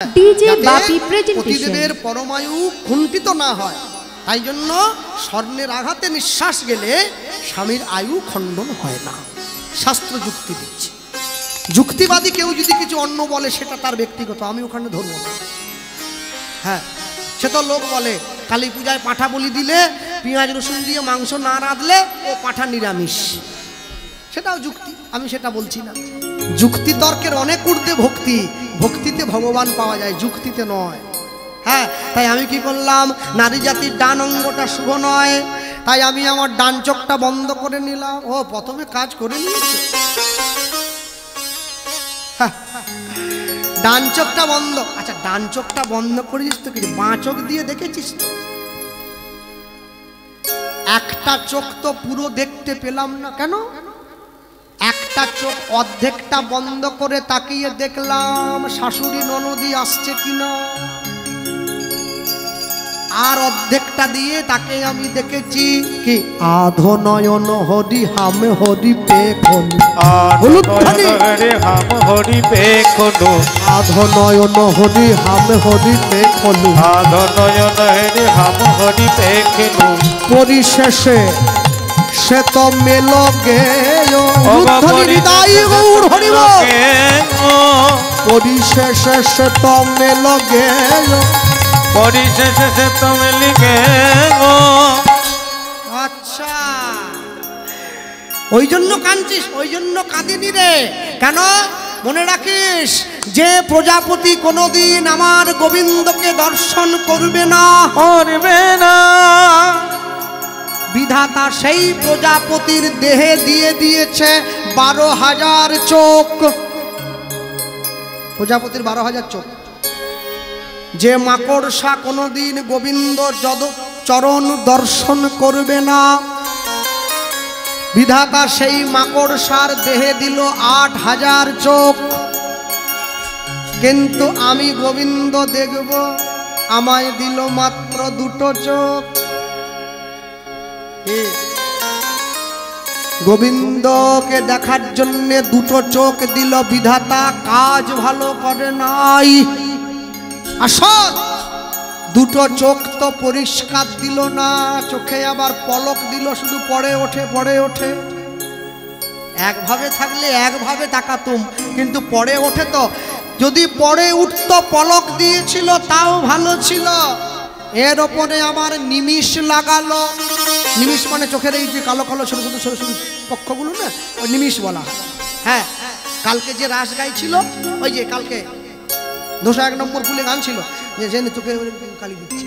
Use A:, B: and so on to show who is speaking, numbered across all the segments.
A: DJ Bapi presentation
B: প্রতিদিনের পরমায়ু কুণ্ঠিত না হয়, তাই জন্য স্বর্ণের আঘাতে নিঃশ্বাস গেলে স্বামীর আয়ু খণ্ডন হয় না। শাস্ত্র যুক্তি দিচ্ছে। যুক্তিবাদী কেউ যদি কিছু অন্য বলে সেটা তার ব্যক্তিগত, আমি ওখানে ধরব না। হ্যাঁ, সে তো লোক বলে কালী পূজায় পাঁঠা বলি দিলে পেঁয়াজ রসুন দিয়ে মাংস না রাঁধলে ও পাঁঠা নিরামিষ, সেটাও যুক্তি, আমি সেটা বলছি না। যুক্তি তর্কের অনেক ঊর্ধ্বে ভক্তি, ভক্তিতে ভগবান পাওয়া যায়, যুক্তিতে নয়। হ্যাঁ, তাই আমি কি করলাম, নারী জাতির ডান অঙ্গটা শুভ নয়, তাই আমি আমার ডান চোখটা বন্ধ করে নিলাম। ও প্রথমে কাজ করে নিয়েছে, ডান চোখটা বন্ধ। আচ্ছা, ডান চোখটা বন্ধ করেছিস তো কিছু, বাঁ চোখ দিয়ে দেখেছিস তো? একটা চোখ তো পুরো দেখতে পেলাম না, কেন? একটা চোখ অর্ধেকটা বন্ধ করে তাকিয়ে দেখলাম শাশুড়ি ননদি আসছে কিনা, আর অর্ধেকটা দিয়ে তাকে আমি দেখেছি কি আধো নয়ন হরি হাম হরি পেখনু, হলুদ হরি হাম হরি পেখনু, আধো নয়ন হরি হাম হরি পেখনু, আধো নয়ন হরি হাম হরি পেখনু, পরিশেষে সে তো মেল গেলো হৃদয় গৌর হরিব, পরিশেষে সে তো মেল গেলো, পরিশেষে সে তো মেল গেলো। আচ্ছা, ওই জন্য কাঁদছিস, ওই জন্য কাঁদিনি রে। কেন? মনে রাখিস, যে প্রজাপতি কোনোদিন আমার গোবিন্দকে দর্শন করবে না, করবে না, বিধাতা সেই প্রজাপতির দেহে দিয়ে দিয়েছে 12,000 চোখ। প্রজাপতির 12,000 চোখ। যে মাকড়সা কোনোদিন গোবিন্দ চরণ দর্শন করবে না, বিধাতা সেই মাকড়সার দেহে দিল 8,000 চোখ। কিন্তু আমি গোবিন্দ দেখব, আমায় দিল মাত্র 2টো চোখ। গোবিন্দকে দেখার জন্য 2টো চোখ দিল বিধাতা, কাজ ভালো করে নাই। আসল 2টো চোখ তো পরিষ্কার দিল না, চোখে আবার পলক দিল, শুধু পড়ে ওঠে পড়ে ওঠে। একভাবে থাকলে একভাবে তাকাতুম, কিন্তু পড়ে ওঠে তো। যদি পড়ে উঠত পলক দিয়েছিল তাও ভালো ছিল। এর ওপরে আমার নিমিষ লাগালো। নিমিষ মানে চোখের এই যে কালো কালো ছোট ছোট ছোট ছোট পক্ষগুলো না, ওই নিমিষ বলা হয়। হ্যাঁ, কালকে যে রাস গাইছিল, ওই যে কালকে 201 নম্বর ফুলে গান ছিল যে জেনে চোখে কালি দিচ্ছে।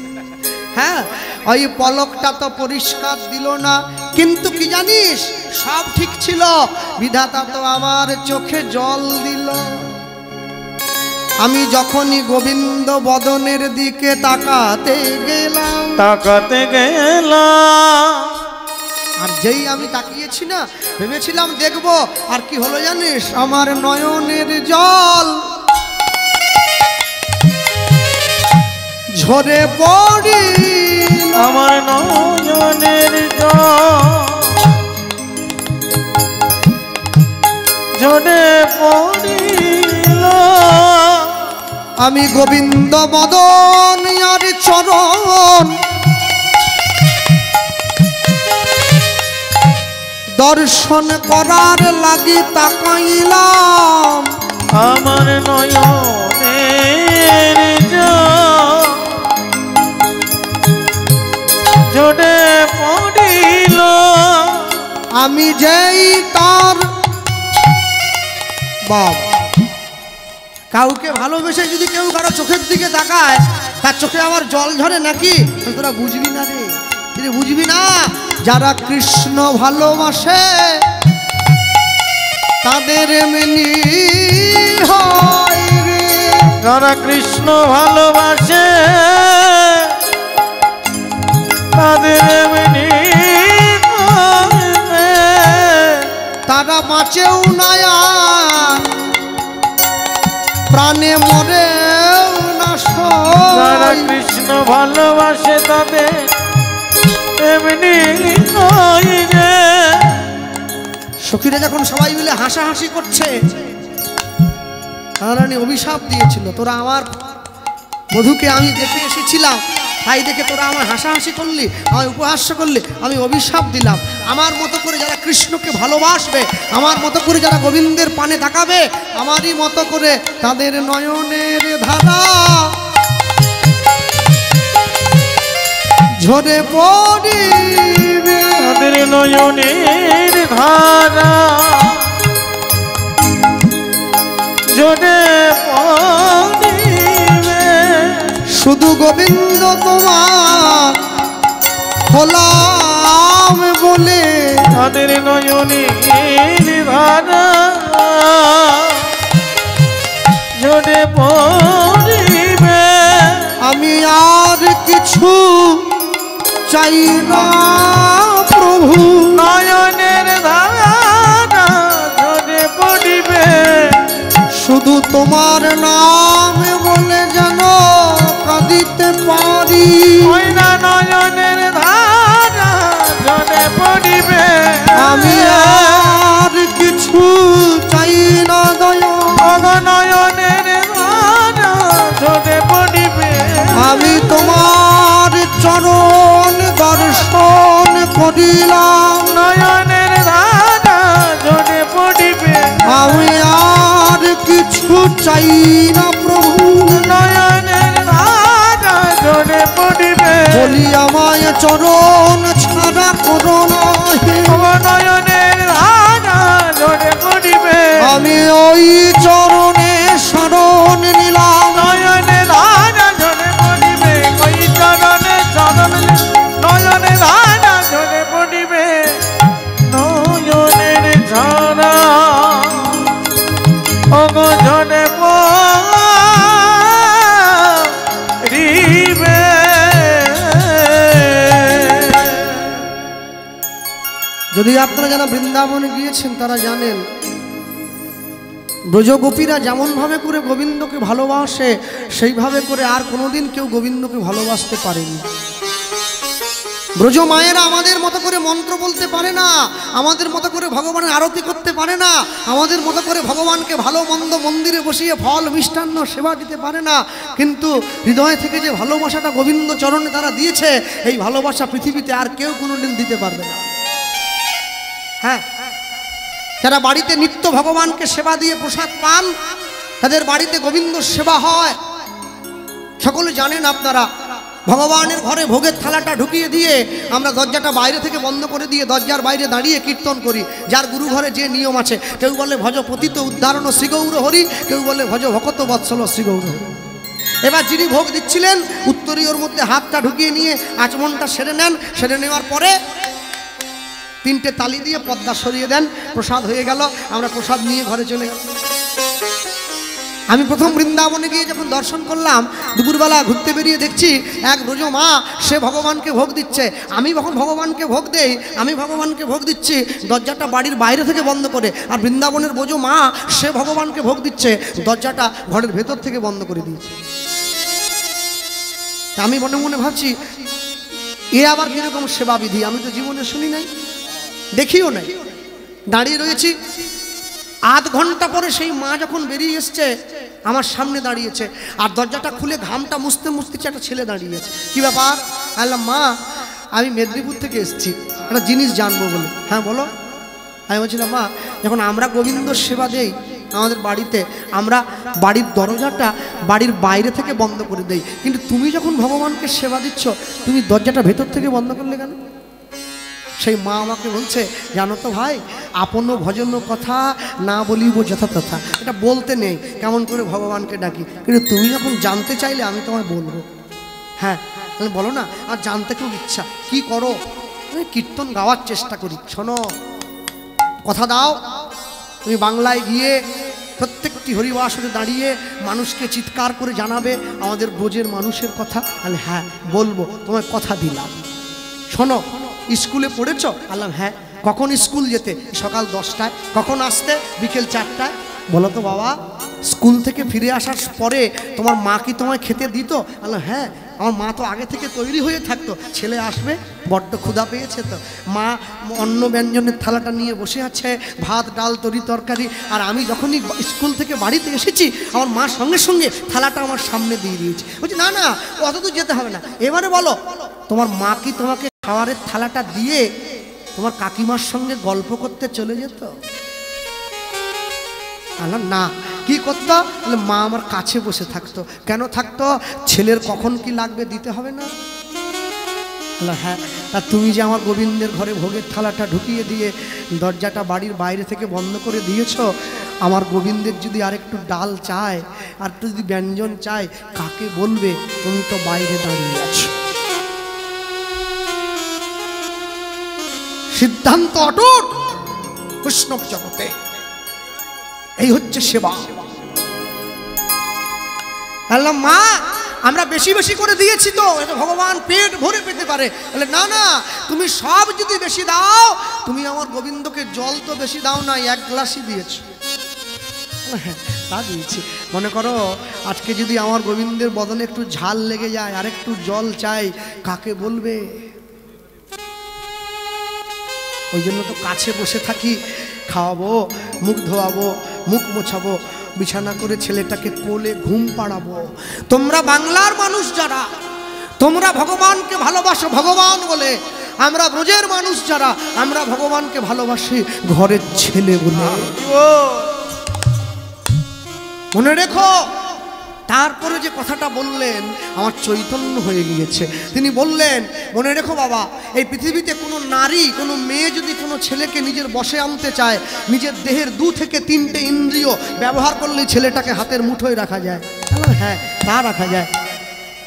B: হ্যাঁ, ওই পলকটা তো পরিষ্কার দিল না। কিন্তু কি জানিস, সব ঠিক ছিল, বিধাতা তো আমার চোখে জল দিল। আমি যখনই গোবিন্দ বদনের দিকে তাকাতে গেলাম, আর যেই আমি তাকিয়েছি না, ভেবেছিলাম দেখব, আর কি হলো জানিস, আমার নয়নের জল ঝরে পড়ি, আমার নয়নের জল ঝরে পড়িল। আমি গোবিন্দ বদন আর চরণ দর্শন করার লাগি তাকাইলাম, আমার নয়নের জল ঝরে পড়িল। আমি যেই তার বাবা, কাউকে ভালোবেসে যদি কেউ কারো চোখের দিকে তাকায়, তার চোখে আমার জল ঝরে নাকি? তোরা বুঝবি না রে, তুই বুঝবি না। যারা কৃষ্ণ ভালোবাসে তাদের এমনি হয় রে, যারা কৃষ্ণ ভালোবাসে তাদের এমনি হয় রে, তারা বাঁচেও না, প্রাণে মরেও না। যারা কৃষ্ণ ভালোবাসে তাদের এমনি হয় রে। সখীরা যখন সবাই মিলে হাসাহাসি করছে, রানী অভিশাপ দিয়েছিল, তোরা আমার মধুকে আমি দেখে এসেছিলাম, তাই দেখে তোরা আমার হাসাহাসি করলি, আমি উপহাস্য করলি, আমি অভিশাপ দিলাম। আমার মতো করে যারা কৃষ্ণকে ভালোবাসবে, আমার মতো করে যারা গোবিন্দের পানে তাকাবে, আমারই মতো করে তাদের নয়নের ধারা ঝরে পড়িবে,
C: তাদের নয়নের ধারা ঝরে পড়িবে।
B: শুধু গোবিন্দ তোমার হলাম বলে
C: তাদের নয়নের ধারা ঝরে পড়িবে।
B: আমি আর কিছু চাই না প্রভু,
C: নয়নের ধারা ঝরে পড়িবে।
B: শুধু তোমার নাম বলে যেন কাঁদিতে পারি।
C: ওই না নয়নের ধারা ঝরে পড়িবে।
B: আমি আর কিছু চাই না দয়া,
C: নয়নের ধারা ঝরে পড়িবে।
B: আমি তোমার চরণ দর্শন করিলাম।
C: নয়নের ধারা ঝরে পড়িবে।
B: আমি আর কিছু চাই না প্রভু,
C: নয়নের ধারা ঝরে পড়িবে।
B: বলি আমায় চরণ ছাড়া করো না।
C: নয়নের ধারা ঝরে পড়িবে।
B: আমি ওই চরণে শরণ নিলাম।
C: নয়নের ধারা ঝরে পড়িবে। ওই চরণে চরণ নয়নের ধারা ঝরে পড়িবে। নয়নের ধারা ওগো ঝরে পড়িবে।
B: যদি আপনারা যারা বৃন্দাবনে গিয়েছেন তারা জানেন, ব্রজগোপীরা যেমনভাবে করে গোবিন্দকে ভালোবাসে, সেইভাবে করে আর কোনোদিন কেউ গোবিন্দকে ভালোবাসতে পারেনি। ব্রজ মায়েরা আমাদের মতো করে মন্ত্র বলতে পারে না, আমাদের মতো করে ভগবানের আরতি করতে পারে না, আমাদের মতো করে ভগবানকে ভালো মন্দ মন্দিরে বসিয়ে ফল মিষ্টান্ন সেবা দিতে পারে না, কিন্তু হৃদয় থেকে যে ভালোবাসাটা গোবিন্দ চরণে তারা দিয়েছে, এই ভালোবাসা পৃথিবীতে আর কেউ কোনোদিন দিতে পারবে না। হ্যাঁ, যারা বাড়িতে নিত্য ভগবানকে সেবা দিয়ে প্রসাদ পান, তাদের বাড়িতে গোবিন্দ সেবা হয়। সকলে জানেন আপনারা, ভগবানের ঘরে ভোগের থালাটা ঢুকিয়ে দিয়ে আমরা দরজাটা বাইরে থেকে বন্ধ করে দিয়ে দরজার বাইরে দাঁড়িয়ে কীর্তন করি। যার গুরু ঘরে যে নিয়ম আছে, কেউ বলে ভজ পতিত উদ্ধারণ শ্রীগৌর হরি, কেউ বলে ভজ ভকত বৎসল শ্রীগৌর হরি। এবার যিনি ভোগ দিচ্ছিলেন উত্তরীয়র মধ্যে হাতটা ঢুকিয়ে নিয়ে আচমনটা সেরে নেন, সেরে নেওয়ার পরে তিনটে তালি দিয়ে পর্দা সরিয়ে দেন, প্রসাদ হয়ে গেল। আমরা প্রসাদ নিয়ে ঘরে চলে গেলাম। আমি প্রথম বৃন্দাবনে গিয়ে যখন দর্শন করলাম, দুপুরবেলা ঘুরতে বেরিয়ে দেখছি এক ব্রজ মা, সে ভগবানকে ভোগ দিচ্ছে। আমি যখন ভগবানকে ভোগ দেই, আমি ভগবানকে ভোগ দিচ্ছি দরজাটা বাড়ির বাইরে থেকে বন্ধ করে, আর বৃন্দাবনের ব্রজ মা সে ভগবানকে ভোগ দিচ্ছে, দরজাটা ঘরের ভেতর থেকে বন্ধ করে দিয়েছে। আমি মনে মনে ভাবছি, এ আবার কিরকম সেবা বিধি, আমি তো জীবনে শুনি নাই, দেখিও নাই। দাঁড়িয়ে রয়েছি, আধ ঘন্টা পরে সেই মা যখন বেরিয়ে এসছে আমার সামনে দাঁড়িয়েছে, আর দরজাটা খুলে ঘামটা মুছতে মুছতে একটা ছেলে দাঁড়িয়েছে। কি ব্যাপার? আল্লাহ মা, আমি মেদিনীপুর থেকে এসেছি, একটা জিনিস জানবো বলে। হ্যাঁ বলো। আমি বলছিলাম মা, যখন আমরা গোবিন্দ সেবা দেই আমাদের বাড়িতে, আমরা বাড়ির দরজাটা বাড়ির বাইরে থেকে বন্ধ করে দেই, কিন্তু তুমি যখন ভগবানকে সেবা দিচ্ছ, তুমি দরজাটা ভেতর থেকে বন্ধ করলে কেন? সেই মা আমাকে বলছে, জানো তো ভাই, আপন ভজন কথা না বলিব যথা তথা, এটা বলতে নেই কেমন করে ভগবানকে ডাকি, কিন্তু তুমি যখন জানতে চাইলে আমি তোমায় বলবো। হ্যাঁ বলো না, আর জানতে খুব ইচ্ছা। কি করো? আমি কীর্তন গাওয়ার চেষ্টা করি। শোনো, কথা দাও তুমি বাংলায় গিয়ে প্রত্যেকটি হরিবাসরে দাঁড়িয়ে মানুষকে চিৎকার করে জানাবে আমাদের ব্রজের মানুষের কথা। আমি হ্যাঁ বলবো, তোমায় কথা দিলাম। শোনো, স্কুলে পড়েছ? আল্লাহ হ্যাঁ। কখন স্কুল যেতে? সকাল 10টায়। কখন আসতে? বিকেল 4টায়। বলো তো বাবা, স্কুল থেকে ফিরে আসার পরে তোমার মা কি তোমায় খেতে দিত? আল্লাহ হ্যাঁ, আমার মা তো আগে থেকে তৈরি হয়ে থাকতো, ছেলে আসবে বড্ড ক্ষুধা পেয়েছে তো। মা অন্ন ব্যঞ্জনের থালাটা নিয়ে বসে আছে, ভাত ডাল তরি তরকারি। আর আমি যখনই স্কুল থেকে বাড়িতে এসেছি আমার মা সঙ্গে সঙ্গে থালাটা আমার সামনে দিয়ে দিয়েছে। বলছি না না অত দূর যেতে হবে না, এবারে বলো তোমার মা কি তোমাকে খাবারের থালাটা দিয়ে তোমার কাকিমার সঙ্গে গল্প করতে চলে যেত? না, কি করতো? মা আমার কাছে বসে থাকতো। কেন থাকতো? ছেলের কখন কি লাগবে দিতে হবে না? হ্যাঁ, তা তুমি যে আমার গোবিন্দের ঘরে ভোগের থালাটা ঢুকিয়ে দিয়ে দরজাটা বাড়ির বাইরে থেকে বন্ধ করে দিয়েছো, আমার গোবিন্দের যদি আরেকটু ডাল চায় আর একটু যদি ব্যঞ্জন চায়, কাকে বলবে? তুমি তো বাইরে দাঁড়িয়ে আছো। সিদ্ধান্ত অটুট বৈষ্ণব জগতে, এই হচ্ছে সেবা। বললাম মা আমরা বেশি বেশি করে দিয়েছি তো, এটা ভগবান পেট ভরে পেতে পারে। বলে না না, তুমি সব যদি বেশি দাও, তুমি আমার গোবিন্দকে জল তো বেশি দাও না, এক গ্লাসই দিয়েছো। হ্যাঁ তা দিয়েছি। মনে করো আজকে যদি আমার গোবিন্দের বদনে একটু ঝাল লেগে যায় আর একটু জল চাই, কাকে বলবে? ওই জন্য তো কাছে বসে থাকি, খাওয়াবো, মুখ ধোয়াবো, মুখ মোছাবো, বিছানা করে ছেলেটাকে কোলে ঘুম পাড়াবো। তোমরা বাংলার মানুষ যারা, তোমরা ভগবানকে ভালোবাসো ভগবান বলে, আমরা ব্রজের মানুষ যারা, আমরা ভগবানকে ভালোবাসি ঘরের ছেলে বলে। মনে রেখো। তারপরে যে কথাটা বললেন আমার চৈতন্য হয়ে গিয়েছে। তিনি বললেন মনে রেখো বাবা, এই পৃথিবীতে কোনো নারী, কোনো মেয়ে যদি কোনো ছেলেকে নিজের বশে আনতে চায়, নিজের দেহের 2 থেকে 3টে ইন্দ্রিয় ব্যবহার করলেই ছেলেটাকে হাতের মুঠোয় রাখা যায়। হ্যাঁ তা রাখা যায়।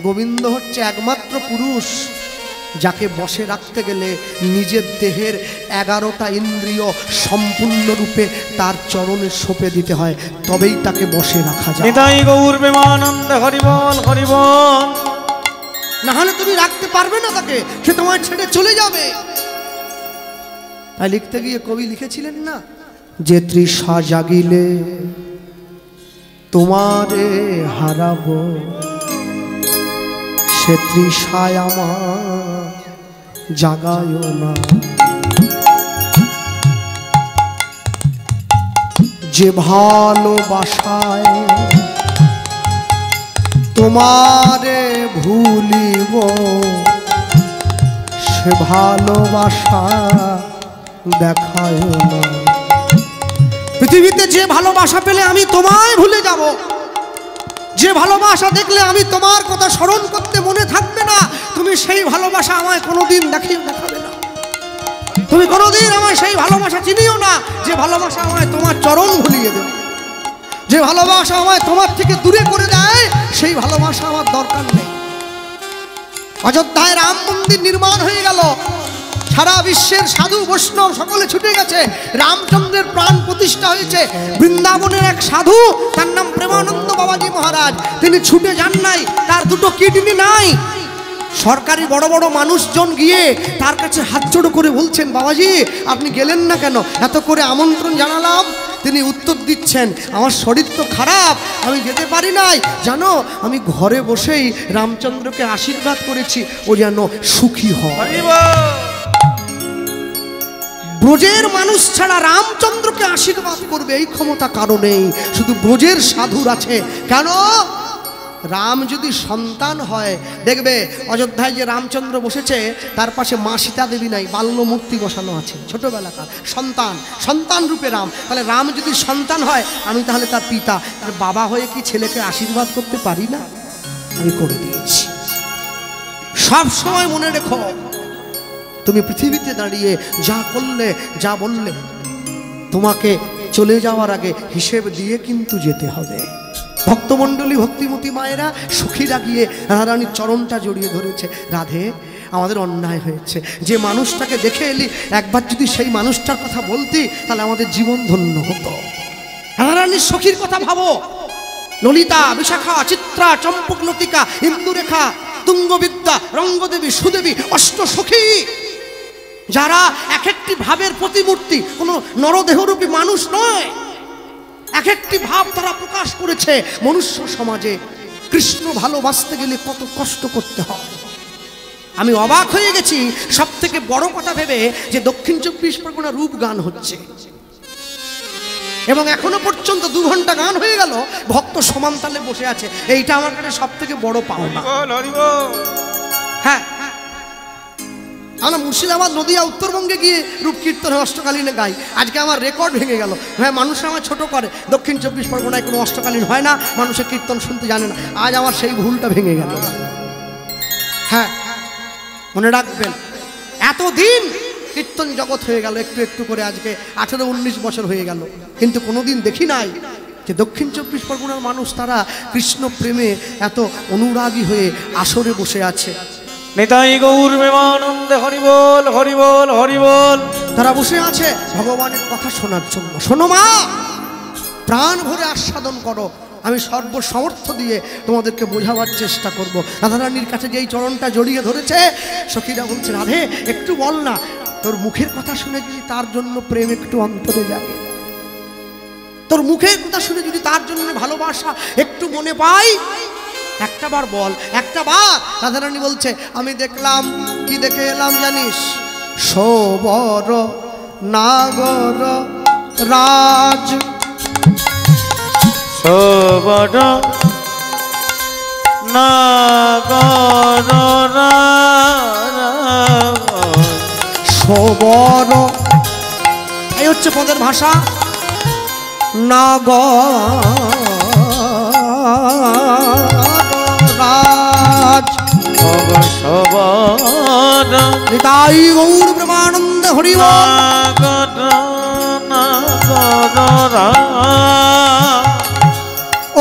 B: গোবিন্দ হচ্ছে একমাত্র পুরুষ যাকে বশে রাখতে গেলে নিজের দেহের 11টা ইন্দ্রিয় সম্পূর্ণরূপে তার চরণে সঁপে দিতে হয়, তবেই তাকে বশে রাখা যায়।
C: নিতাই গৌর প্রেমানন্দ হরি বল হরি বল।
B: না হলে তুমি রাখতে পারবে না তাকে, সে তোমার ছেড়ে চলে যাবে। তাই লিখতে গিয়ে কবি লিখেছিলেন না, যে তৃষা জাগিলে তোমারে হারাবো, সে তৃষায় আমার জাগায় না। যে ভালোবাসায় তোমারে ভুলিব, সে ভালোবাসা দেখায় না। পৃথিবীতে যে ভালোবাসা পেলে আমি তোমায় ভুলে যাব, যে ভালোবাসা দেখলে আমি তোমার কথা স্মরণ করতে মনে থাকবে না, তুমি সেই ভালোবাসা আমায় কোনোদিন দেখাবে না। তুমি কোনোদিন আমায় সেই ভালোবাসা চিনিও না যে ভালোবাসা আমায় তোমার চরণ ভুলিয়ে দেবে। যে ভালোবাসা আমায় তোমার থেকে দূরে করে দেয়, সেই ভালোবাসা আমার দরকার নেই। অযোধ্যায় রাম মন্দির নির্মাণ হয়ে গেল, সারা বিশ্বের সাধু বৈষ্ণব সকলে ছুটে গেছে, রামচন্দ্রের প্রাণ প্রতিষ্ঠা হয়েছে। বৃন্দাবনের এক সাধু, তার নাম প্রেমানন্দ বাবাজি মহারাজ, তিনি ছুটে যান নাই, তার 2টো কিডনি নাই। সরকারি বড় বড় মানুষজন গিয়ে তার কাছে হাত জোড় করে বলছেন, বাবাজি আপনি গেলেন না কেন, এত করে আমন্ত্রণ জানালাম। তিনি উত্তর দিচ্ছেন, আমার শরীর তো খারাপ, আমি যেতে পারি নাই, জানো আমি ঘরে বসেই রামচন্দ্রকে আশীর্বাদ করেছি ও যেন সুখী হয়। ব্রজের মানুষ ছাড়া রামচন্দ্রকে আশীর্বাদ করবে এই ক্ষমতা কারো নেই, শুধু ব্রজের সাধুর আছে। কেন? রাম যদি সন্তান হয়, দেখবে অযোধ্যায় যে রামচন্দ্র বসেছে তার পাশে মা সীতা দেবী নাই, বাল্য মূর্তি বসানো আছে, ছোটবেলাকার সন্তান, সন্তান রূপে রাম। তাহলে রাম যদি সন্তান হয়, আমি তাহলে তার পিতা, তার বাবা হয়ে কি ছেলেকে আশীর্বাদ করতে পারি না? আমি করে দিয়েছি। সব সময় মনে রেখো, তুমি পৃথিবীতে দাঁড়িয়ে যা করলে, যা বললে, তোমাকে চলে যাওয়ার আগে হিসেব দিয়ে কিন্তু যেতে হবে। ভক্তমণ্ডলী, ভক্তিমতী মায়েরা সুখী লাগিয়ে রাধারানীর চরণটা জড়িয়ে ধরেছে। রাধে, আমাদের অন্যায় হয়েছে, যে মানুষটাকে দেখে এলি একবার যদি সেই মানুষটার কথা বলতি, তাহলে আমাদের জীবন ধন্য হতো। রাধারানীর সখীর কথা ভাবো, ললিতা, বিশাখা, চিত্রা, চম্পক, লতিকা, ইন্দুরেখা, তুঙ্গবিদ্যা, রঙ্গদেবী, সুদেবী, অষ্টসখী, যারা এক একটি ভাবের প্রতিমূর্তি, কোনো নরদেহরূপী মানুষ নয়, এক একটি ভাব তারা প্রকাশ করেছে। মনুষ্য সমাজে কৃষ্ণ ভালোবাসতে গেলে কত কষ্ট করতে হয়, আমি অবাক হয়ে গেছি সব থেকে বড় কথা ভেবে যে দক্ষিণ 24 পরগনা রূপ গান হচ্ছে এবং এখনো পর্যন্ত 2 ঘন্টা গান হয়ে গেল, ভক্ত সমান তালে বসে আছে। এইটা আমার কাছে সব থেকে বড় পাওনা। হ্যাঁ, আমরা মুর্শিদাবাদ, নদিয়া, উত্তরবঙ্গে গিয়ে রূপ কীর্তন অষ্টকালীনে গাই। আজকে আমার রেকর্ড ভেঙে গেল। হ্যাঁ, মানুষ আমার ছোট করে, দক্ষিণ 24 পরগনায় কোনো অষ্টকালীন হয় না, মানুষের কীর্তন শুনতে জানে না। আজ আমার সেই ভুলটা ভেঙে গেল। হ্যাঁ, মনে রাখবেন, এতদিন কীর্তন জগৎ হয়ে গেল একটু একটু করে, আজকে 18-19 বছর হয়ে গেল, কিন্তু কোনোদিন দেখি নাই যে দক্ষিণ 24 পরগনার মানুষ তারা কৃষ্ণ প্রেমে এত অনুরাগী হয়ে আসরে বসে আছে।
C: নিতাই গৌর প্রেমানন্দে হরি বল, হরি বল, হরি বল।
B: তারা বসে আছে ভগবানের কথা শোনার জন্য। শোনো মা, প্রাণ ভরে আস্বাদন করো। আমি সর্বসমর্থ দিয়ে তোমাদেরকে বোঝাবার চেষ্টা করব। রাধারানীর কাছে যেই চরণটা জড়িয়ে ধরেছে, সখীরা বলছে, রাধে একটু বল না, তোর মুখের কথা শুনে যদি তার জন্য প্রেম একটু অন্তরে জাগে, তোর মুখের কথা শুনে যদি তার জন্য ভালোবাসা একটু মনে পাই, একটা বার বল, একটা বার। রাধারানী বলছে, আমি দেখলাম, কি দেখে এলাম জানিস? সবর নাগর রাজ,
C: সবর নাগর রাজ,
B: সবর, এই হচ্ছে পদের ভাষা। নাগরাজ
C: সবর
B: নিতাই গৌর প্রেমানন্দে হরি বল।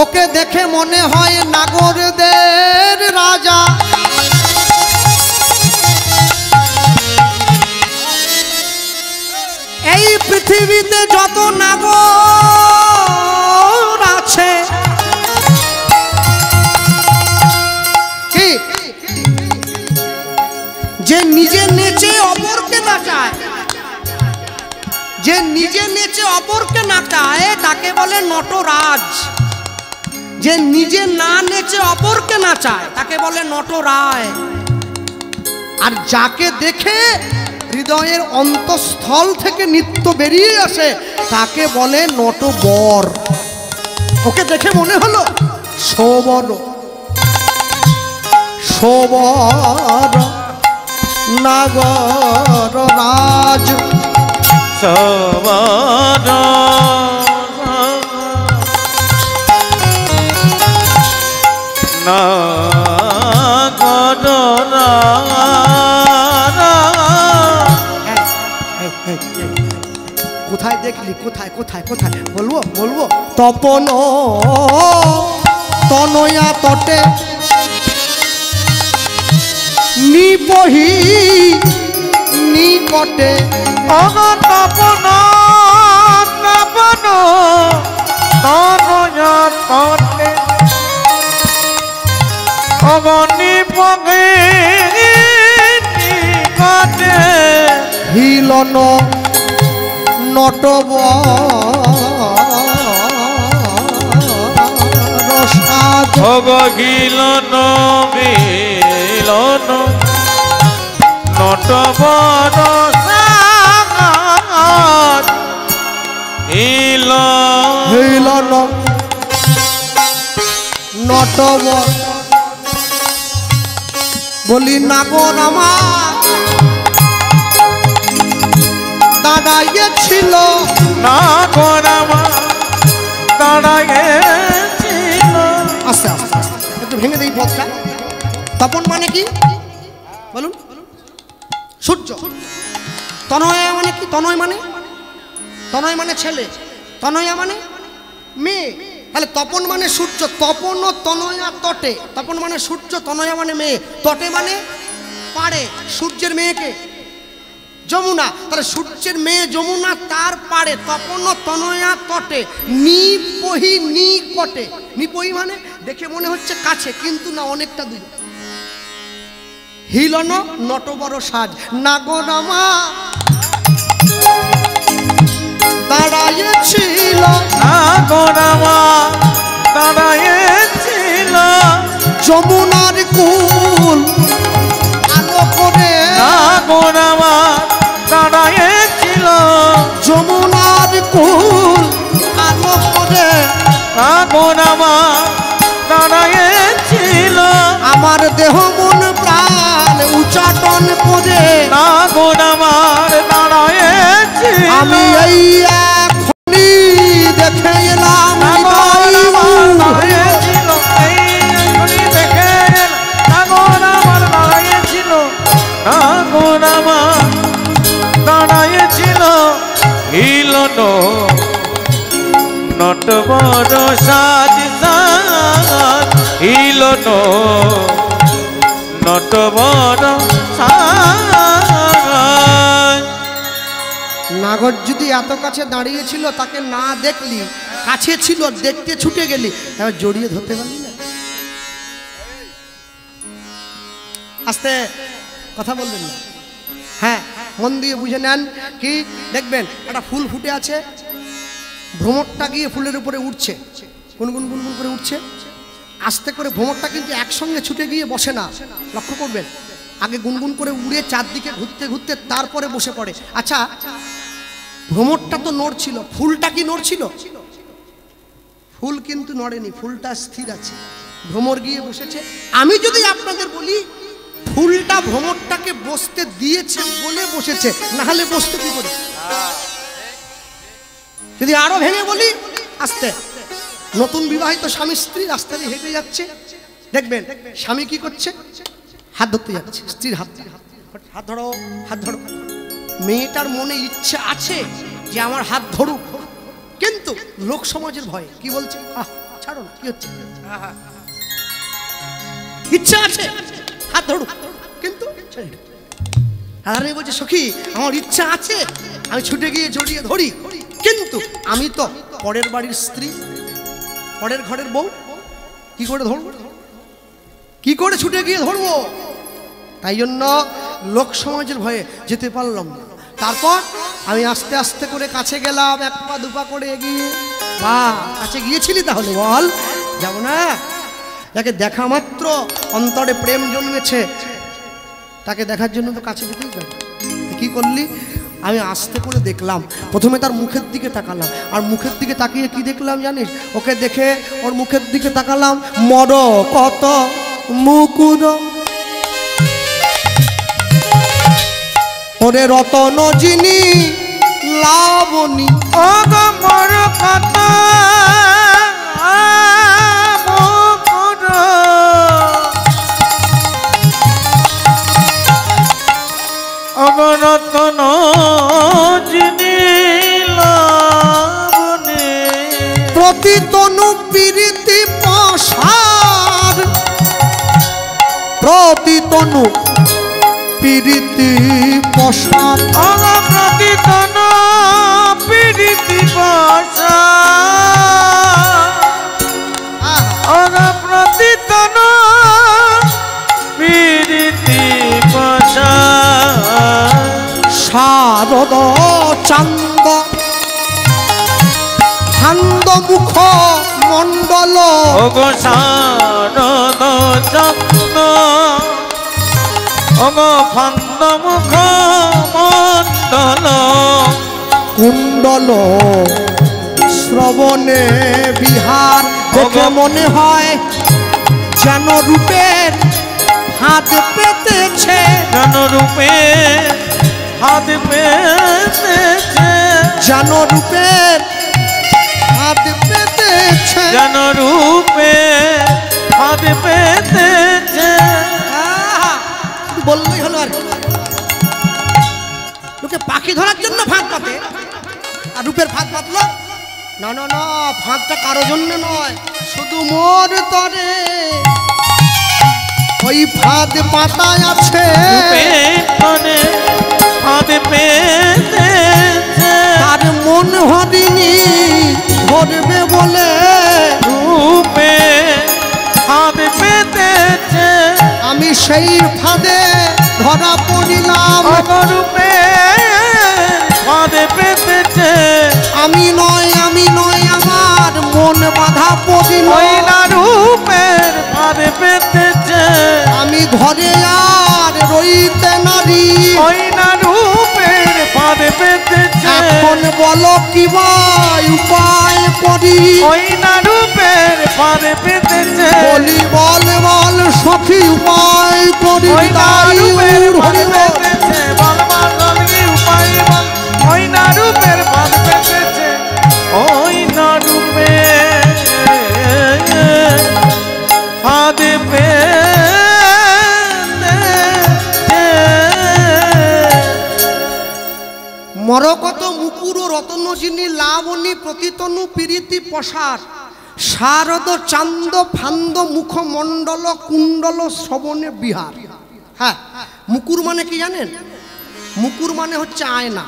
B: ওকে দেখে মনে হয় নাগরদের রাজা, এই পৃথিবীতে যত নাগর আছে, কি যে নিজে নেচে অপরকে নাচায়, যে নিজে নেচে অপরকে নাচায় তাকে বলে নটরাজ। যে নিজে না নেচে অপরকে নাচায় তাকে বলে নটরায়। আর যাকে দেখে হৃদয়ের অন্তঃস্থল থেকে নৃত্য বেরিয়ে আসে তাকে বলে নটবর। ওকে দেখে মনে হলো সবর, সবর নাগর রাজ,
C: সবর নাগর রাজ।
B: কোথায় দেখলি? কোথায় কোথায় কোথায় বলবো বলবো? তপন তনয়া তটে নিবহি নিকটে,
C: তপন তপন তনয়া তটে অগনি পগে নিকটে,
B: হিলন নটবর সাজ,
C: গিলন গিলন নটবর সাজ,
B: হিলন নটবর। বলি নাগর আমার দাঁড়াইয়েছিল,
C: নাগর আমার দাঁড়াইয়েছিল।
B: আস্তে আস্তে আস্তে একটু ভেঙে দেই পথটা। তপন মানে কি বলুন? সূর্য। তনয়া মানে কি? তনয় মানে, তনয় মানে ছেলে, তনয়া মানে মেয়ে। তাহলে তপন মানে সূর্য। তপন ও তনয়া তটে, তপন মানে সূর্য, তনয়া মানে মেয়ে, তটে মানে পাড়ে। সূর্যের মেয়েকে যমুনা, তাহলে সূর্যের মেয়ে যমুনা তার পাড়ে। তপন ও তনয়া তটে নিপহি নিকটে। নিপহি মানে দেখে মনে হচ্ছে কাছে, কিন্তু না, অনেকটা দূর। হিলন নটবর সাজ, নাগরামা দাঁড়াইয়েছিল,
C: নাগরামা দাঁড়াইয়েছিল।
B: যমুনার কুল আলোক করে
C: আগুন আমার দাঁড়াইছিল
B: যমুনার কুল আলো করে
C: আগুন আমার দাঁড়াইছিল
B: আমার দেহ মন প্রাণ উচ্চাটন করে
C: আগুন আমার দাঁড়াইছিল
B: আমি এই এখনি দেখে এলাম
C: আগুন আমার দাঁড়াইছিল এইখনি দেখে আগুন আমার দাঁড়াইছিল আগুন আমার দাঁড়াইছিল হিলন নট বড় সাজ সাজ হিলন নট বড় সাজ
B: নাগর যদি এত কাছে দাঁড়িয়েছিল তাকে না দেখলি কাছে ছিল দেখতে ছুটে গেলি এবার জড়িয়ে ধরতে পারলি না আস্তে কথা বলবেন না হ্যাঁ মন দিয়ে বুঝে নেন কি দেখবেন একটা ফুল ফুটে আছে ভ্রমরটা গিয়ে ফুলের উপরে উঠছে গুনগুন গুনগুন করে উঠছে আস্তে করে ভ্রমরটা কিন্তু একসঙ্গে ছুটে গিয়ে বসে না লক্ষ্য করবেন আগে গুনগুন করে উড়ে চারদিকে ঘুরতে ঘুরতে তারপরে বসে পড়ে আচ্ছা ভ্রমরটা তো নড়ছিল ফুলটা কি নড়ছিল ফুল কিন্তু নড়েনি ফুলটা স্থির আছে ভ্রমর গিয়ে বসেছে আমি যদি আপনাদের বলি ফুলটা ভ্রমরটাকে বসতে দিয়েছে বলে বসেছে না হলে বসতে কি করে যদি আরো ভেঙে বলি আস্তে নতুন বিবাহিত স্বামী স্ত্রী রাস্তা দিয়ে হেঁটে যাচ্ছে দেখবেন স্বামী কি করছে হাত ধরতে যাচ্ছে স্ত্রীর হাত হাত ধরো হাত ধরো মেয়েটার মনে ইচ্ছে আছে যে আমার হাত ধরুক কিন্তু লোক সমাজের ভয়ে কি বলছে ছাড়ো না কি হচ্ছে ইচ্ছা আছে হাত ধরুক কিন্তু রাধারানী বলছে সখী আমার ইচ্ছা আছে আমি ছুটে গিয়ে জড়িয়ে ধরি কিন্তু আমি তো পরের বাড়ির স্ত্রী পরের ঘরের বউ কি করে ধরবো কি করে ছুটে গিয়ে ধরবো তাই জন্য লোক সমাজের ভয়ে যেতে পারলাম না তারপর আমি আস্তে আস্তে করে কাছে গেলাম এক পা দুপা করে এগিয়ে কাছে গিয়েছিলি তাহলে বল যাব না যাকে দেখা মাত্র অন্তরে প্রেম জন্মেছে তাকে দেখার জন্য তো কাছে যেতেই পারি কি করলি আমি আস্তে করে দেখলাম প্রথমে তার মুখের দিকে তাকালাম আর মুখের দিকে তাকিয়ে কি দেখলাম জানিস ওকে দেখে ওর মুখের দিকে তাকালাম মর কত মুকুর ওরে রতন যিনি লাবণী
C: ও গো মর কত মুকুর ও গো রতন যিনি লাবণী
B: প্রতি তনু প্রীতি পাশার প্রতি তনু প্রীতি পাশার
C: প্রতি তনু প্রীতি পাশার প্রতি তনু প্রীতি পাশার
B: শারদ চান্দ হান্দ মুখ মণ্ডল
C: ওগো শারদ চান্দ ওগো ফান্দ মুখ মণ্ডল
B: কুণ্ডল শ্রবণে বিহার দেখে মনে হয় যেন রূপের হাত পেতেছে
C: যেন রূপে হাত পেতেছে
B: যেন রূপের হাত পেতেছে
C: যেন রূপে হাত পেতেছে
B: বললেই হলো আর লোকে পাখি ধরার জন্য ফাঁদ পাতে আর রূপের ফাঁদ পাতলো না না না ফাঁদটা কারো জন্য নয় শুধু মোর তরে ওই ফাঁদ পাতায় আছে
C: হাত পেতেছে
B: তার মন হরিণী ধরবে বলে
C: রূপে হাত পেতেছে
B: আমি সেই ফাঁদে ধরা পড়িলাম
C: রূপে হাত পেতেছে
B: আমি নয় আমার মন বাধা পড়িল
C: না রূপের হাত পেতেছে
B: আমি ঘরে আর রইতে
C: পেতেছে
B: এখন বলো কি ভাই উপায় করি
C: ওই না রূপের ফাঁদ পেতেছে
B: বলি বল বল সখী উপায় করি
C: ওই না
B: তাই
C: রূপের
B: উর
C: ফাঁদ
B: হরি বল।
C: পেতেছে বল বল বল কি উপায় বল ওই না রূপের ফাঁদ পেতেছে ওই না রূপের ফাঁদ
B: মরকত মুকুর রতন যিনি লাবণী প্রতিতনু প্রীতি প্রসার শারদ চান্দ ফান্দ মুখমণ্ডল কুণ্ডল শ্রবণে বিহার। হ্যাঁ, মুকুর মানে কি জানেন? মুকুর মানে হচ্ছে আয়না।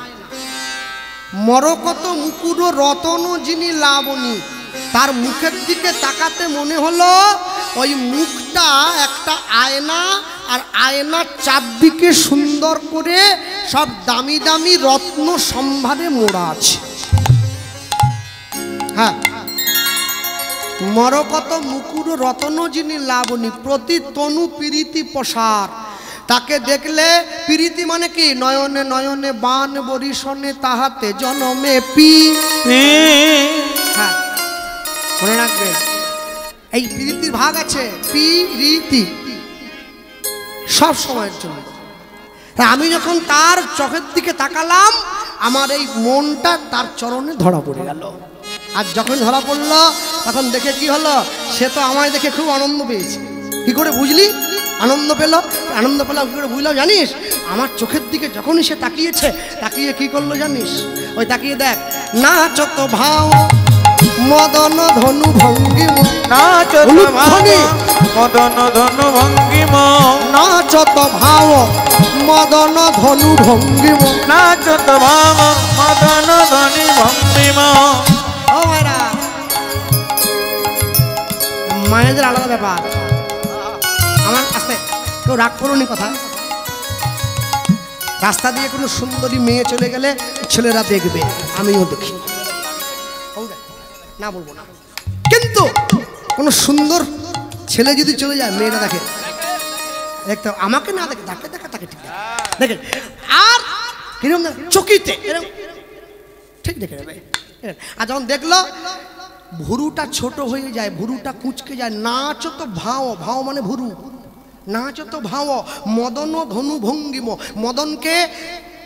B: মরকত মুকুর রতন যিনি লাবণী, তার মুখের দিকে তাকাতে মনে হলো ওই মুখটা একটা আয়না, আর আয়নার চারদিকে সুন্দর করে সব দামি দামি রত্ন সম্ভারে মোড়া আছে। হ্যাঁ, মরকত মুকুর রতন যিনি লাবণী প্রতি তনু প্রীতি প্রসার, তাকে দেখলে প্রীতি মানে কি নয়নে নয়নে বান বরিশনে তাহাতে জনমে পি। হ্যাঁ, মনে রাখবেন এই প্রীতির ভাগ আছে প্রীতি সব সময়ের জন্য। তা আমি যখন তার চোখের দিকে তাকালাম আমার এই মনটা তার চরণে ধরা পড়ে গেল। আর যখন ধরা পড়লো তখন দেখে কি হলো, সে তো আমায় দেখে খুব আনন্দ পেয়েছে। কি করে বুঝলি আনন্দ পেল? আনন্দ পেলাম কি করে বুঝলাম জানিস? আমার চোখের দিকে যখনই সে তাকিয়েছে, তাকিয়ে কি করলো জানিস? ওই তাকিয়ে দেখ, নাচ তো ভাও মদন ধনু ভঙ্গিম,
C: নাচ তো ভাও মদন ধনু ভঙ্গিম,
B: নাচ তো ভাও মদন ধনু ভঙ্গিম,
C: নাচ তো ভাও মদন ধনু ভঙ্গিম।
B: ও মায়েরা, মায়েদের আলাদা ব্যাপার। আমার কাছে কেউ রাগ করুনি কথা। রাস্তা দিয়ে কোনো সুন্দরী মেয়ে চলে গেলে ছেলেরা দেখবে, আমিও দেখি, না বলবো না। কিন্তু কোনো সুন্দর ছেলে যদি চলে যায় মেয়েরা দেখে, দেখতে আমাকে না দেখে তাকে দেখে, তাকে ঠিক দেখে। আর কিরকম চকিতে এরকম ঠিক দেখে নেবে। আর যখন দেখলো ভুরুটা ছোট হয়ে যায়, ভুরুটা কুঁচকে যায়, নাচ তো ভাও, ভাও মানে ভুরু, নাচ তো ভাও মদন ধনু ভঙ্গিম। মদনকে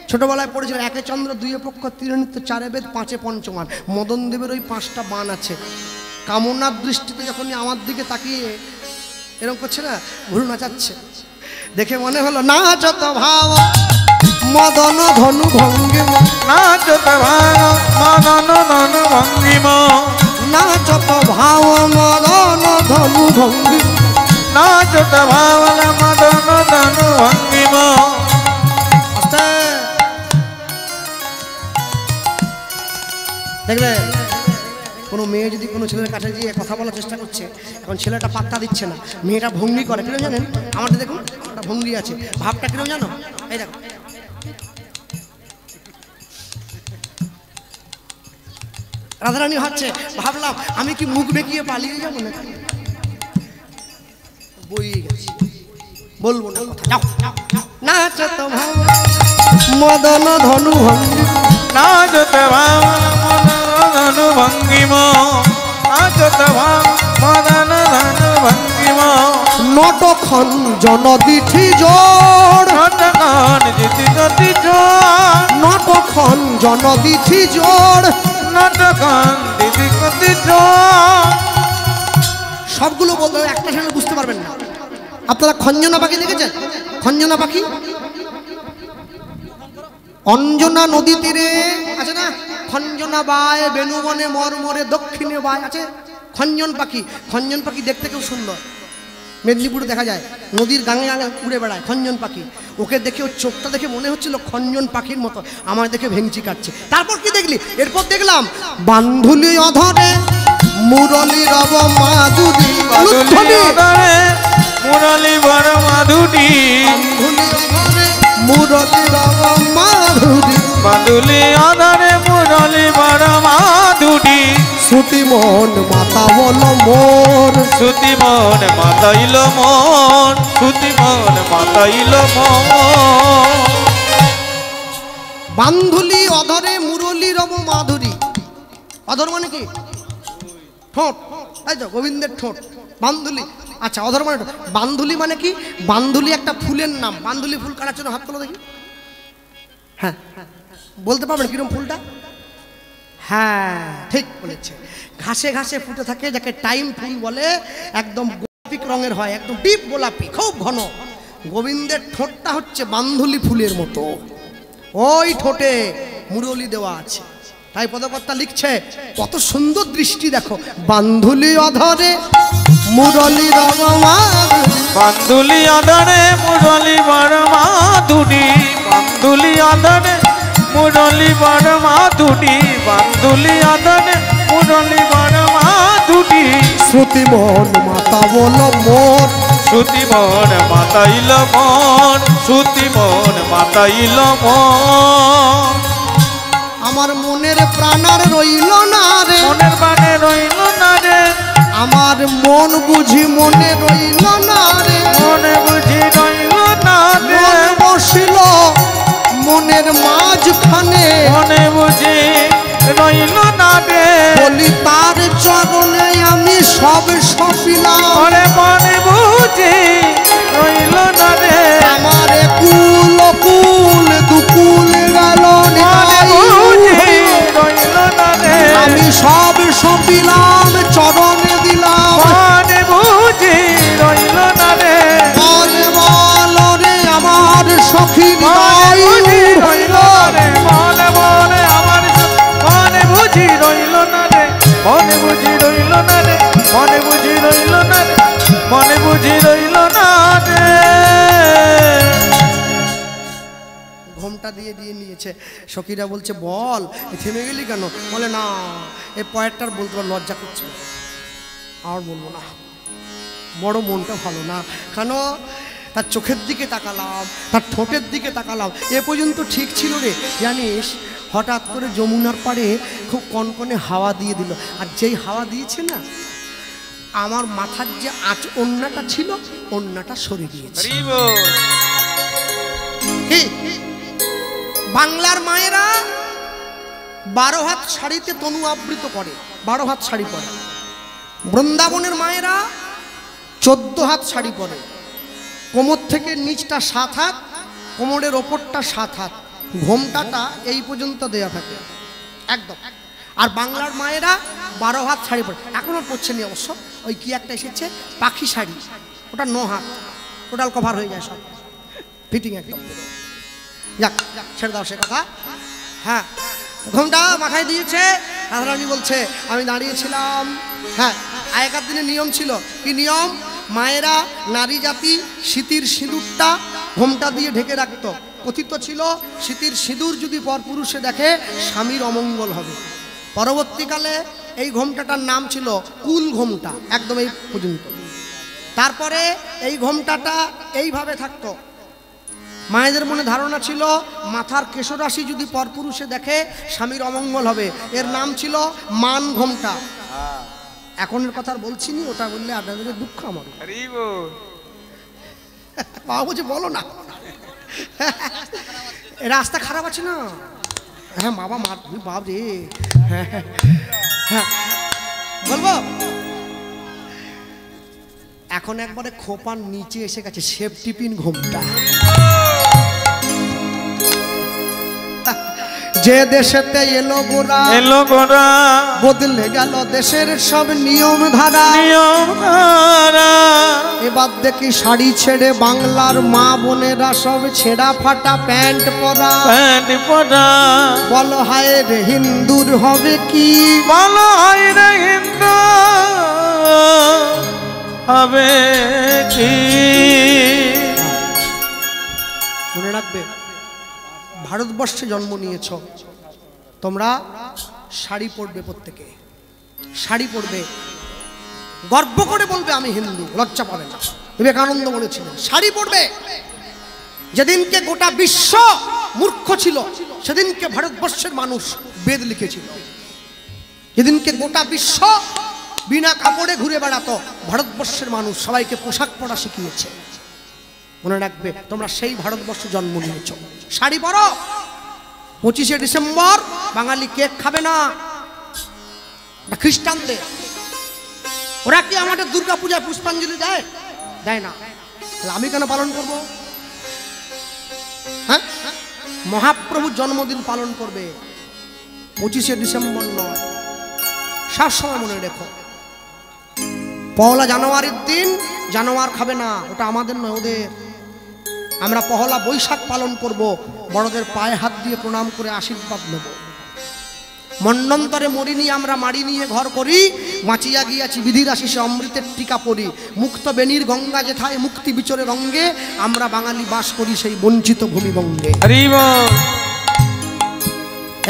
B: ছোটবেলায় পড়েছিলেন, একে চন্দ্র দুইয়ে পক্ষ তিরনিত্য চারে বেদ পাঁচে পঞ্চমান। মদন দেবের ওই 5টা বান আছে। কামনার দৃষ্টিতে যখনই আমার দিকে তাকিয়ে এরকম করছে না, ভুরু নাচাচ্ছে, দেখে মনে হলো নাচ তো ভাও মদন ধনু ভঙ্গিম,
C: নাচ তো ভাও মদন ধনু ভঙ্গিম,
B: নাচ তো ভাও মদন ধনু ভঙ্গিম,
C: নাচ তো ভাও মদন ধনু ভঙ্গিম।
B: দেখবে কোনো মেয়ে যদি কোনো ছেলের কাছে গিয়ে কথা বলার চেষ্টা করছে, এখন ছেলেটা পাত্তা দিচ্ছে না, মেয়েটা ভঙ্গি করে, কিরকম জানেন? আমাদের দেখুন একটা ভঙ্গি আছে, ভাবটা কিরকম জানো? এই দেখো, রাধারানী ভাবছে, ভাবলাম আমি কি মুখ বেঁকিয়ে পালিয়ে যাবো না, বই গেছি, বলবো না কথা, যাও নাচ তো ভাও মদন ধনু ভঙ্গি,
C: নাচ তো ভাও মদন ধনু ভঙ্গিম, নাচ তো ভাও মদন ধনু ভঙ্গিম।
B: নটখন জনদিঠি জোড়,
C: নটখন জিতি গতি জোড়,
B: নটখন জনদিঠি জোড়,
C: নটখন জিতি গতি জোড়।
B: সবগুলো বলতে একটা সঙ্গে বুঝতে পারবেন না। আপনারা খঞ্জনা পাখি দেখেছেন? খঞ্জনা পাখি অঞ্জনা নদী তীরে আছে না, খঞ্জনা বায় বেনুবনে মরমরে দক্ষিণে বায় আছে খঞ্জন পাখি। খঞ্জন পাখি দেখতে খুব সুন্দর, মেদিনীপুরে দেখা যায়, নদীর গাঙে গাঙে উড়ে বেড়ায় খঞ্জন পাখি। ওকে দেখে ওর চোখটা দেখে মনে হচ্ছিল খঞ্জন পাখির মতো, আমার দেখে ভেঙচি কাটছে। তারপর কি দেখলি? এরপর দেখলাম বান্ধুলি অধরে মুরলী রব মাধুরী,
C: মুরলী বড় মাধুরী,
B: মুরলী রব মাধুরী,
C: বাদুলি আধারে মুরলী বড় মাধুরী।
B: শ্রুতি মন মাতা বল মোর,
C: শ্রুতি মন মাতাইল মন, শ্রুতি মন মাতাইল মন।
B: বান্ধুলি অধরে মুরলী রব মাধুরী। অধর মানে কি? ঠোঁট, তাই তো, গোবিন্দের ঠোঁট। বান্ধুলি, আচ্ছা অধর মানে বান্ধুলি মানে কি? বান্ধুলি একটা ফুলের নাম। বান্ধুলি ফুল কাটার জন্য হাত তোলো দেখি। হ্যাঁ, বলতে পারবেন কিরকম ফুলটা? হ্যাঁ ঠিক বলেছে, ঘাসে ঘাসে ফুটে থাকে, যাকে টাইম ফুল বলে। একদম গোলাপি রঙের হয়, একদম ডিপ গোলাপি, খুব ঘন। গোবিন্দের ঠোঁটটা হচ্ছে বান্ধুলি ফুলের মতো, ওই ঠোঁটে মুরলি দেওয়া আছে। তাই পদকর্তা লিখছে, কত সুন্দর দৃষ্টি দেখো। বান্ধুলি অধরে মুরলি রব মাধুরী,
C: বান্ধুলি আদরে মুরলি বড় মাধুরী, বান্ধুলি আদরে মুরলি বড় মাধুরী, বান্ধুলি আদরে মুরলি বড় মাধুরী।
B: শ্রুতি মন মাতা বল মোর,
C: শ্রুতি মন মাতাইল মন, শ্রুতি মন মাতাইল মন।
B: আমার মনের প্রাণার রইল না রে,
C: মনের বানে রইল না রে,
B: আমার মন বুঝি মনে রইল না রে,
C: মনে বুঝি রইল না রে,
B: মন বসিল মনের মাঝখানে,
C: মনে বুঝি রইল না রে।
B: বলি তার চরণে আমি সব সপিলাম,
C: ওরে মনে বুঝি রইল না রে,
B: আমার কুল কুল দুকুল গেল
C: মনে বুঝি রইল না রে,
B: আমি সব সপিলাম চরণে দিলাম।
C: মনে বুঝি রইল না রে,
B: বলে বল রে আমার সখী
C: মনে বুঝি রইল না রে, মনে মনে আমার মনে বুঝি রইল না রে, মনে বুঝি রইল না রে, মনে বুঝি রইল না রে, মনে বুঝি রইল না রে।
B: ঘোমটা দিয়ে দিয়ে নিয়েছে। সখীরা বলছে, বল থেমে গেলি কেন? বলে না, এই পয়েন্টটার বলতে লজ্জা করছে, আর বলবো না, বড় মনটা ভালো না। কেন? তার চোখের দিকে তাকালাম, তার ঠোঁটের দিকে তাকালাম, এ পর্যন্ত ঠিক ছিল রে, জানিস? হঠাৎ করে যমুনার পাড়ে খুব কনকনে হাওয়া দিয়ে দিল, আর যেই হাওয়া দিয়েছে না, আমার মাথার যে ওড়নাটা ছিল, ওড়নাটা সরে গিয়েছে। কি? বাংলার মায়েরা 12 হাত শাড়িতে তনু আবৃত করে, 12 হাত শাড়ি পরে। বৃন্দাবনের মায়েরা 14 হাত শাড়ি পরে, কোমর থেকে নিচটা 7 হাত, কোমরের ওপরটা 7 হাত, ঘোমটাটা এই পর্যন্ত দেয়া থাকে একদম। আর বাংলার মায়েরা 12 হাত শাড়ি পরে, এখনো পরছে নি অবশ্য। ওই কি একটা এসেছে পাখি শাড়ি, ওটা 9 হাত, টোটাল কভার হয়ে যায় সব, ফিটিং একদম। যাক, ছেড়ে দাও সে কথা। হ্যাঁ, ঘোমটা মাথায় দিয়েছে। রাধারানী বলছে, আমি দাঁড়িয়েছিলাম। হ্যাঁ, আগেকার দিনে নিয়ম ছিল, কি নিয়ম? মায়েরা নারী জাতি সিঁতির সিঁদুরটা ঘোমটা দিয়ে ঢেকে রাখত। কথিত ছিল, সিঁতির সিঁদুর যদি পরপুরুষে দেখে স্বামীর অমঙ্গল হবে। পরবর্তীকালে এই ঘোমটাটার নাম ছিল কুল ঘোমটা, একদম এই পর্যন্ত। তারপরে এই ঘোমটাটা এইভাবে থাকতো। মায়েদের মনে ধারণা ছিল, মাথার কেশরাশি যদি পরপুরুষে দেখে স্বামীর অমঙ্গল হবে। এর নাম ছিল মান ঘোমটা। এখনের কথা বলছি নি, ওটা বললে আপনাদের দুঃখ আমার। বাবা বলছে, বলো না, রাস্তা খারাপ আছে না। হ্যাঁ বাবা, মার বাপ রে। হ্যাঁ, বলবো। এখন একবারে খোপার নিচে এসে গেছে সেফটি পিন ঘোমটা। যে দেশেতে এলো গোরা,
C: এলো গোরা,
B: বদলে গেল দেশের সব নিয়ম ধারা।
C: নিয়ম ধারা।
B: এবার দেখি শাড়ি ছেড়ে বাংলার মা বোনেরা সব ছেঁড়া ফাটা প্যান্ট পরা।
C: প্যান্ট পরা।
B: বলো হায় রে হিন্দুর হবে কি,
C: বলো হায় রে হিন্দু হবে কি।
B: মনে রাখবে, ভারতবর্ষে জন্ম নিয়েছ তোমরা, শাড়ি পরবে, প্রত্যেকে শাড়ি পরবে, গর্ব করে বলবে আমি হিন্দু, লজ্জা পাবে না। বিবেকানন্দ বলেছিলেন শাড়ি পরবে। যেদিনকে গোটা বিশ্ব মূর্খ ছিল, সেদিনকে ভারতবর্ষের মানুষ বেদ লিখেছিল। যেদিনকে গোটা বিশ্ব বিনা কাপড়ে ঘুরে বেড়াতো, ভারতবর্ষের মানুষ সবাইকে পোশাক পরা শিখিয়েছে। মনে রাখবে, তোমরা সেই ভারতবর্ষে জন্ম নিয়েছ। শাড়ি পরো, 25শে ডিসেম্বর বাঙালি কেক খাবে না, খ্রিস্টানদের। ওরা কি আমাদের দুর্গা পূজায় পুষ্পাঞ্জলি দেয়? দেয় না। তাহলে আমি কেন পালন করব? হ্যাঁ, মহাপ্রভুর জন্মদিন পালন করবে 25শে ডিসেম্বর নয়। সবসময় মনে রেখো, 1 জানুয়ারির দিন জানোয়ার খাবে না, ওটা আমাদের নয়, ওদের। আমরা 1 বৈশাখ পালন করব, বড়দের পায়ে হাত দিয়ে প্রণাম করে আশীর্বাদ নেব। মন্বন্তরে মরি নিয়ে আমরা মারি নিয়ে ঘর করি, বাঁচিয়া গিয়াছি বিধির আশিসে অমৃতের টিকা পড়ি। মুক্ত বেনির গঙ্গা যেথায় মুক্তি বিচরে রঙ্গে, আমরা বাঙালি বাস করি সেই বঞ্চিত ভূমিবঙ্গে।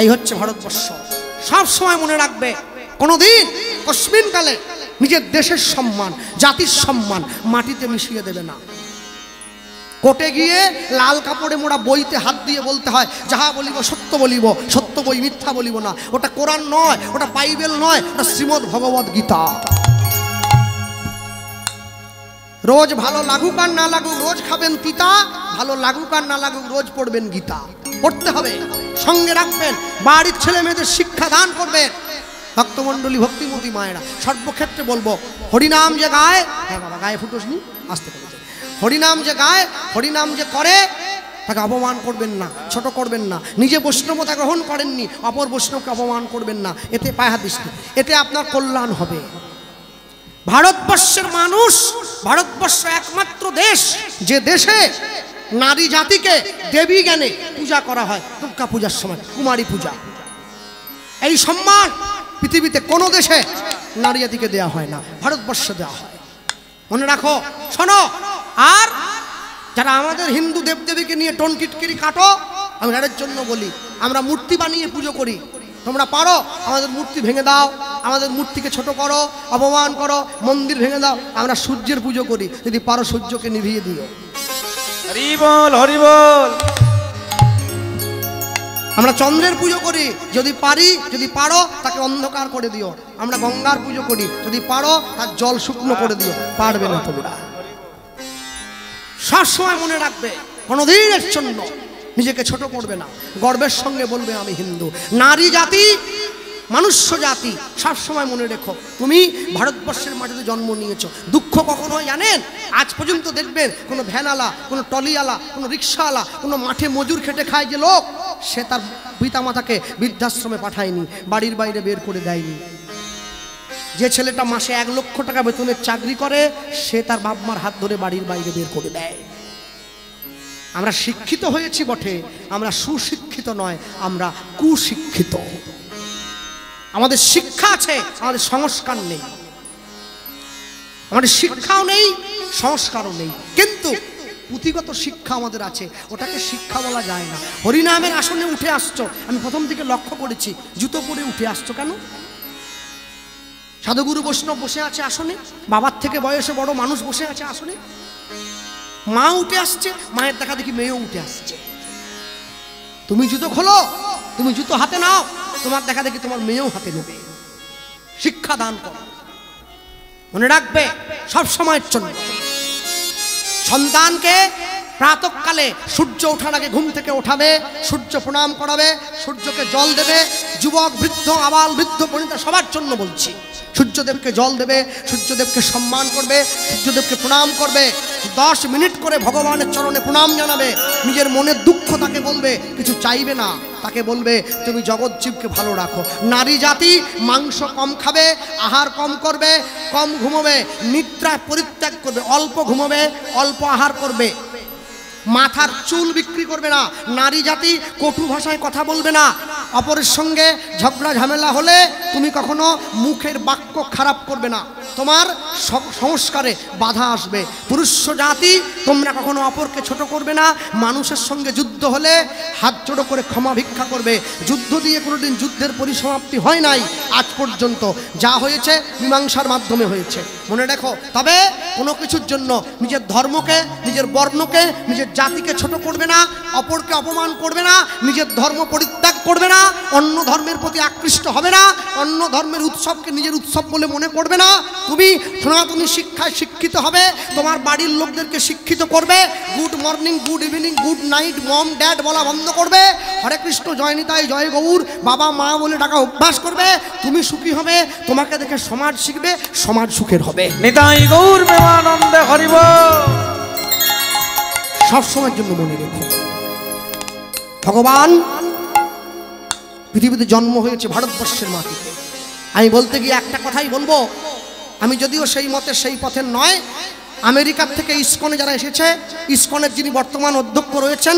B: এই হচ্ছে ভারতবর্ষ। সব সময় মনে রাখবে, কোনোদিন কস্মিন কালে নিজের দেশের সম্মান, জাতির সম্মান মাটিতে মিশিয়ে দেবে না। কোর্টে গিয়ে লাল কাপড়ে মোড়া বইতে হাত দিয়ে বলতে হয়, যাহা বলিব সত্য বলিব, সত্য বই মিথ্যা বলিব না। ওটা কোরআন নয়, ওটা বাইবেল নয়, ওটা শ্রীমদ্ ভগবদ গীতা। রোজ ভালো লাগুক আর না লাগুক রোজ খাবেন তিতা, ভালো লাগুক আর না লাগুক রোজ পড়বেন গীতা। পড়তে হবে, সঙ্গে রাখবেন, বাড়ির ছেলে মেয়েদের শিক্ষা দান করবেন। ভক্তমণ্ডলী, ভক্তিমতী মায়েরা, সর্বক্ষেত্রে বলবো, হরিনাম যে গায়, হ্যাঁ বাবা গায়ে ফুটোসনি, আসতে পেরেছে, হরিনাম যে গায়, হরিনাম যে করে, তাকে অপমান করবেন না, ছোট করবেন না। নিজে বৈষ্ণবতা গ্রহণ করেননি, অপর বৈষ্ণবকে অপমান করবেন না। এতে পায়ে হাত দিচ্ছেন, এতে আপনার কল্যাণ হবে। ভারতবর্ষের মানুষ, ভারতবর্ষ একমাত্র দেশ যে দেশে নারী জাতিকে দেবী জ্ঞানে পূজা করা হয়। দুর্গা পূজার সময় কুমারী পূজা, এই সম্মান পৃথিবীতে কোনো দেশে নারী জাতিকে দেওয়া হয় না, ভারতবর্ষে দেওয়া হয়। মনে রাখো, শোনো। আর যারা আমাদের হিন্দু দেবদেবীকে নিয়ে টনকিটকিরি কাটো, আমি তাদের জন্য বলি, আমরা মূর্তি বানিয়ে পুজো করি, তোমরা পারো আমাদের মূর্তি ভেঙে দাও, আমাদের মূর্তিকে ছোট করো, অপমান করো, মন্দির ভেঙে দাও। আমরা সূর্যের পুজো করি, যদি পারো সূর্যকে নিভিয়ে দিও।
C: হরি বল, হরি বল।
B: আমরা চন্দ্রের পুজো করি, যদি পারি, যদি পারো তাকে অন্ধকার করে দিও। আমরা গঙ্গার পুজো করি, যদি পারো তার জল শুকনো করে দিও। পারবে না তোমরা। সবসময় মনে রাখবে, কোনোদিন এর জন্য নিজেকে ছোট করবে না, গর্বের সঙ্গে বলবে আমি হিন্দু। নারী জাতি, মনুষ্য জাতি, সবসময় মনে রেখো, তুমি ভারতবর্ষের মাটিতে জন্ম নিয়েছো। দুঃখ কখন হয় জানেন? আজ পর্যন্ত দেখবেন কোনো ভ্যানওয়ালা, কোনো টলিওয়ালা, কোনো রিক্সাওয়ালা, কোনো মাঠে মজুর খেটে খায় যে লোক, সে তার পিতামাতাকে বৃদ্ধাশ্রমে পাঠায়নি, বাড়ির বাইরে বের করে দেয়নি। যে ছেলেটা মাসে 1 লক্ষ টাকা বেতনের চাকরি করে, সে তার বাপ মার হাত ধরে বাড়ির বাইরে বের করে দেয়। আমরা শিক্ষিত হয়েছি বটে, আমরা সুশিক্ষিত নয়, আমরা কুশিক্ষিত। আমাদের শিক্ষা আছে, আমাদের সংস্কার নেই। আমাদের শিক্ষাও নেই, সংস্কারও নেই, কিন্তু পুঁথিগত শিক্ষা আমাদের আছে, ওটাকে শিক্ষা বলা যায় না। হরিনামের আসনে উঠে আসছো, আমি প্রথম থেকে লক্ষ্য করেছি, জুতো পরে উঠে আসছো কেন? সাধুগুরু বৈষ্ণব বসে আছে আসনে, বাবার থেকে বয়সে বড় মানুষ বসে আছে আসনে, মা উঠে আসছে, মায়ের দেখা দেখি মেয়েও উঠে আসছে। তুমি জুতো খোলো, তুমি জুতো হাতে নাও, তোমার দেখা দেখি তোমার মেয়েও হাতে নেবে। শিক্ষা দান করো। মনে রাখবে, সব সময়ের জন্য সন্তানকে প্রাতঃকালে সূর্য ওঠার আগে ঘুম থেকে ওঠাবে, সূর্য প্রণাম করাবে, সূর্যকে জল দেবে। যুবক, বৃদ্ধ, আবাল বৃদ্ধ বনিতা সবার জন্য বলছি, সূর্যদেবকে জল দেবে, সূর্যদেবকে সম্মান করবে, সূর্যদেবকে প্রণাম করবে। 10 মিনিট করে ভগবানের চরণে প্রণাম জানাবে। নিজের মনের দুঃখ তাকে বলবে, কিছু চাইবে না, তাকে বলবে তুমি জগৎ জীবকে ভালো রাখো। নারী জাতি মাংস কম খাবে, আহার কম করবে, কম ঘুমোবে, নিদ্রা পরিত্যাগ করবে, অল্প ঘুমোবে, অল্প আহার করবে, মাথার চুল বিক্রি করবে না। নারী জাতি কটু ভাষায় কথা বলবে না। অপরের সঙ্গে ঝগড়া ঝামেলা হলে তুমি কখনো মুখের বাক্য খারাপ করবে না, তোমার সংস্কারে বাধা আসবে। পুরুষ জাতি তোমরা কখনো অপরকে ছোট করবে না। মানুষের সঙ্গে যুদ্ধ হলে হাত জোড়ো করে ক্ষমা ভিক্ষা করবে। যুদ্ধ দিয়ে কোনোদিন যুদ্ধের পরিসমাপ্তি হয় নাই আজ পর্যন্ত, যা হয়েছে মীমাংসার মাধ্যমে হয়েছে। মনে রাখো। তবে কোনো কিছুর জন্য নিজের ধর্মকে, নিজের বর্ণকে, নিজের জাতিকে ছোট করবে না, অপরকে অপমান করবে না, নিজের ধর্ম পরিত্যাগ করবে না, অন্য ধর্মের প্রতি আকৃষ্ট হবে না, অন্য ধর্মের উৎসবকে নিজের উৎসব বলে মনে করবে না। তুমি সনাতনী শিক্ষায় শিক্ষিত হবে, তোমার বাড়ির লোকদেরকে শিক্ষিত করবে, good morning, good evening, good night, mom dad বলা বন্ধ করবে, হরে কৃষ্ণ, জয় নিতাই, জয় গৌর, বাবা মা বলে ডাকা অভ্যাস করবে। তুমি সুখী হবে, তোমাকে দেখে সমাজ শিখবে, সমাজ সুখের হবে।
C: নিতাই গৌর প্রেমানন্দে হরি বল।
B: সবসময়ের জন্য মনে রেখো, ভগবান পৃথিবীতে জন্ম হয়েছে ভারতবর্ষের মাটিতে। আমি বলতে গিয়ে একটা কথাই বলবো, আমি যদিও সেই মতে সেই পথের নয়, আমেরিকার থেকে ইসকনে যারা এসেছে, ইসকনের যিনি বর্তমান অধ্যক্ষ রয়েছেন